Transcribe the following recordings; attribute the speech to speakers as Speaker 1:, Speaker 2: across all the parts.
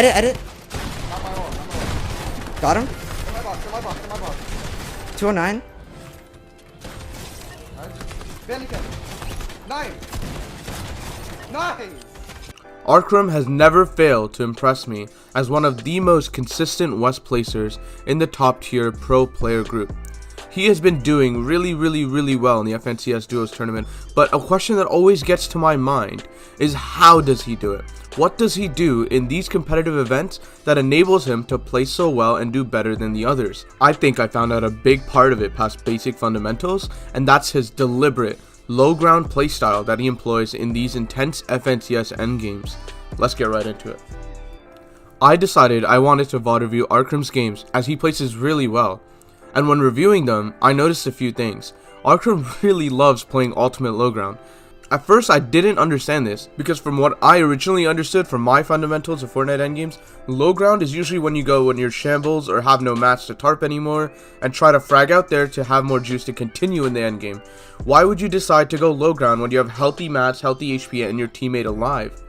Speaker 1: Edit.
Speaker 2: Not my ult.
Speaker 1: Got him.
Speaker 2: In my box.
Speaker 1: 209.
Speaker 2: Nice. Bandicam. Nice.
Speaker 3: ARKHRAM has never failed to impress me as one of the most consistent West placers in the top tier pro player group. He has been doing really well in the FNCS Duos tournament, but a question that always gets to my mind is how does he do it? What does he do in these competitive events that enables him to play so well and do better than the others? I think I found out a big part of it past basic fundamentals, and that's his deliberate low ground playstyle that he employs in these intense FNCS endgames. Let's get right into it. I decided I wanted to VOD review ARKHRAM'S games as he places really well, and when reviewing them I noticed a few things. ARKHRAM really loves playing ultimate low ground. At first I didn't understand this, because from what I originally understood from my fundamentals of Fortnite endgames, low ground is usually when you go when you're shambles or have no mats to tarp anymore, and try to frag out there to have more juice to continue in the endgame. Why would you decide to go low ground when you have healthy mats, healthy HP, and your teammate alive?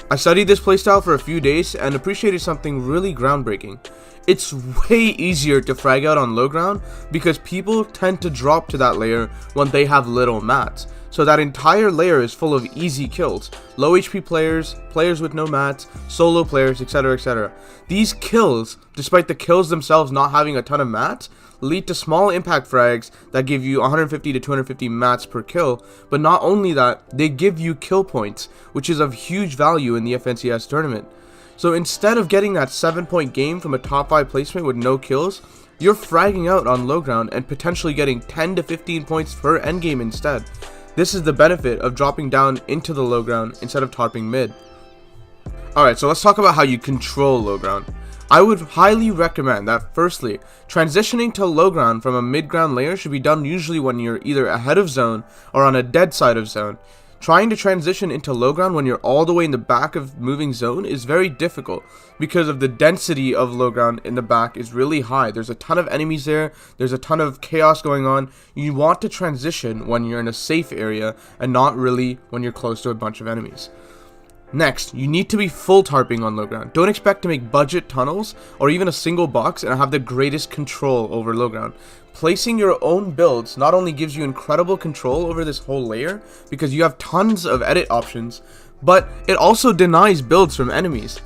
Speaker 3: I studied this playstyle for a few days and appreciated something really groundbreaking. It's way easier to frag out on low ground because people tend to drop to that layer when they have little mats. So that entire layer is full of easy kills. Low HP players, players with no mats, solo players, etc, etc. These kills, despite the kills themselves not having a ton of mats, lead to small impact frags that give you 150 to 250 mats per kill, but not only that, they give you kill points, which is of huge value in the FNCS tournament. So instead of getting that 7-point game from a top 5 placement with no kills, you're fragging out on low ground and potentially getting 10 to 15 points per endgame instead. This is the benefit of dropping down into the low ground instead of tarping mid. Alright, so let's talk about how you control low ground. I would highly recommend that firstly, transitioning to low ground from a mid ground layer should be done usually when you're either ahead of zone or on a dead side of zone. Trying to transition into low ground when you're all the way in the back of moving zone is very difficult because of the density of low ground in the back is really high. There's a ton of enemies there, there's a ton of chaos going on. You want to transition when you're in a safe area and not really when you're close to a bunch of enemies. Next, you need to be full tarping on low ground. Don't expect to make budget tunnels or even a single box and have the greatest control over low ground. Placing your own builds not only gives you incredible control over this whole layer because you have tons of edit options, but it also denies builds from enemies.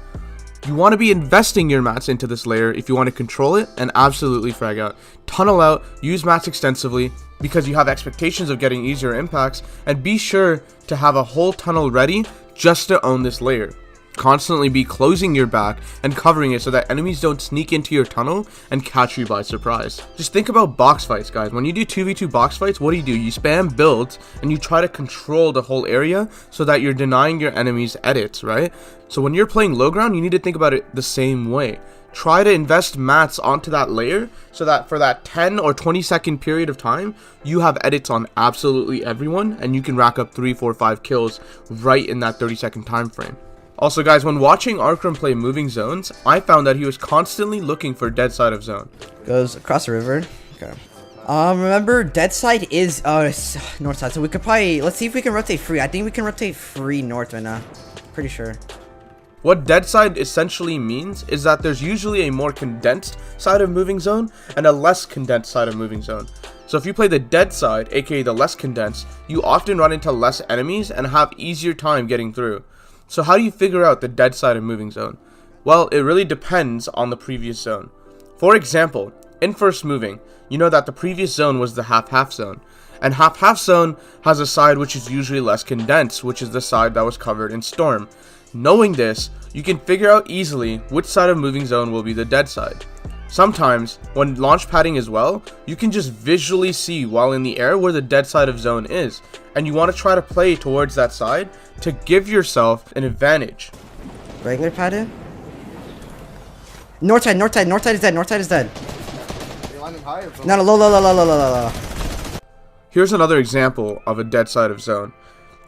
Speaker 3: You want to be investing your mats into this layer if you want to control it and absolutely frag out. Tunnel out, use mats extensively because you have expectations of getting easier impacts, and be sure to have a whole tunnel ready just to own this layer. Constantly be closing your back and covering it so that enemies don't sneak into your tunnel and catch you by surprise. Just think about box fights, guys. When you do 2v2 box fights, what do? You spam builds and you try to control the whole area so that you're denying your enemies edits, right? So when you're playing low ground, you need to think about it the same way. Try to invest mats onto that layer so that for that 10 or 20 second period of time, you have edits on absolutely everyone and you can rack up 3, 4, 5 kills right in that 30-second time frame. Also guys, when watching ARKHRAM play moving zones, I found that he was constantly looking for dead side of zone.
Speaker 1: Goes across the river. Okay. Remember, dead side is north side, so we could probably, let's see if we can rotate free. I think we can rotate free north right now. Pretty sure.
Speaker 3: What dead side essentially means is that there's usually a more condensed side of moving zone and a less condensed side of moving zone. So if you play the dead side, aka the less condensed, you often run into less enemies and have easier time getting through. So how do you figure out the dead side of moving zone? Well, it really depends on the previous zone. For example, in first moving, you know that the previous zone was the half-half zone. And half-half zone has a side which is usually less condensed, which is the side that was covered in storm. Knowing this, you can figure out easily which side of moving zone will be the dead side. Sometimes, when launch padding as well, you can just visually see while in the air where the dead side of zone is, and you want to try to play towards that side to give yourself an advantage.
Speaker 1: Regular padded? North side is dead, north side is dead.
Speaker 2: You're landing high or
Speaker 1: No, low.
Speaker 3: Here's another example of a dead side of zone.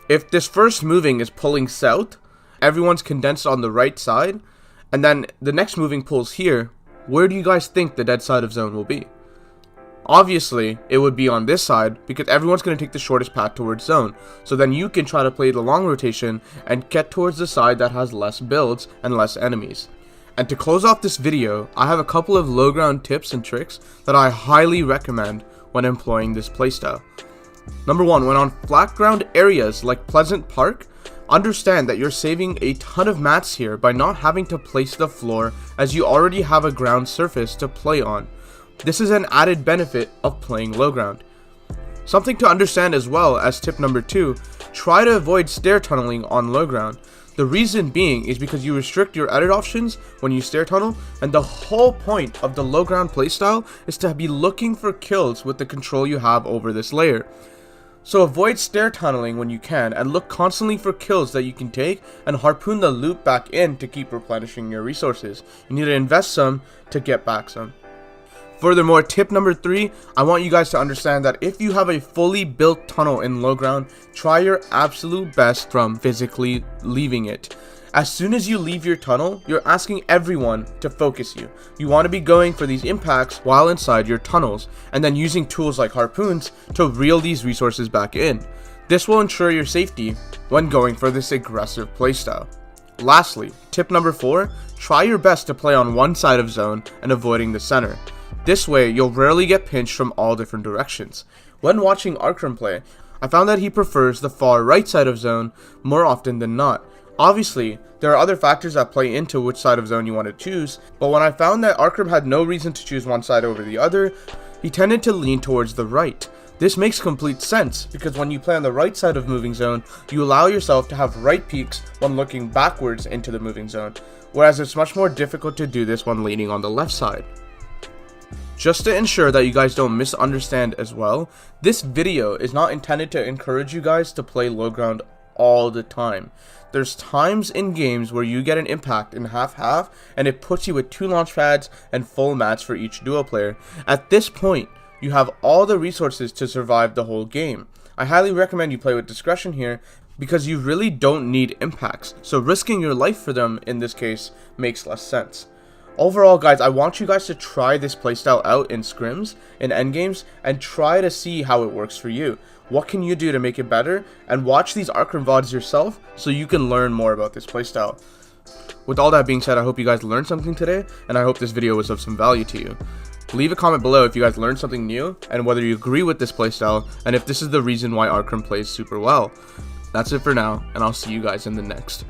Speaker 3: If this first moving is pulling south, everyone's condensed on the right side, and then the next moving pulls here, where do you guys think the dead side of zone will be? Obviously, it would be on this side because everyone's going to take the shortest path towards zone. So then you can try to play the long rotation and get towards the side that has less builds and less enemies. And to close off this video, I have a couple of low ground tips and tricks that I highly recommend when employing this playstyle. Number 1, when on flat ground areas like Pleasant Park, understand that you're saving a ton of mats here by not having to place the floor, as you already have a ground surface to play on. This is an added benefit of playing low ground. Something to understand as well as tip number 2, try to avoid stair tunneling on low ground. The reason being is because you restrict your edit options when you stair tunnel, and the whole point of the low ground playstyle is to be looking for kills with the control you have over this layer. So avoid stair tunneling when you can, and look constantly for kills that you can take and harpoon the loot back in to keep replenishing your resources. You need to invest some to get back some. Furthermore, tip number 3, I want you guys to understand that if you have a fully built tunnel in low ground, try your absolute best from physically leaving it. As soon as you leave your tunnel, you're asking everyone to focus you. You want to be going for these impacts while inside your tunnels, and then using tools like harpoons to reel these resources back in. This will ensure your safety when going for this aggressive playstyle. Lastly, tip number 4, try your best to play on one side of zone and avoiding the center. This way, you'll rarely get pinched from all different directions. When watching ARKHRAM play, I found that he prefers the far right side of zone more often than not. Obviously, there are other factors that play into which side of zone you want to choose, but when I found that ARKHRAM had no reason to choose one side over the other, he tended to lean towards the right. This makes complete sense, because when you play on the right side of moving zone, you allow yourself to have right peaks when looking backwards into the moving zone, whereas it's much more difficult to do this when leaning on the left side. Just to ensure that you guys don't misunderstand as well, this video is not intended to encourage you guys to play low ground all the time. There's times in games where you get an impact in half-half and it puts you with 2 launch pads and full mats for each duo player. At this point, you have all the resources to survive the whole game. I highly recommend you play with discretion here, because you really don't need impacts, so risking your life for them in this case makes less sense. Overall, guys, I want you guys to try this playstyle out in scrims, in endgames, and try to see how it works for you. What can you do to make it better? And watch these ARKHRAM VODs yourself so you can learn more about this playstyle. With all that being said, I hope you guys learned something today, and I hope this video was of some value to you. Leave a comment below if you guys learned something new, and whether you agree with this playstyle, and if this is the reason why ARKHRAM plays super well. That's it for now, and I'll see you guys in the next.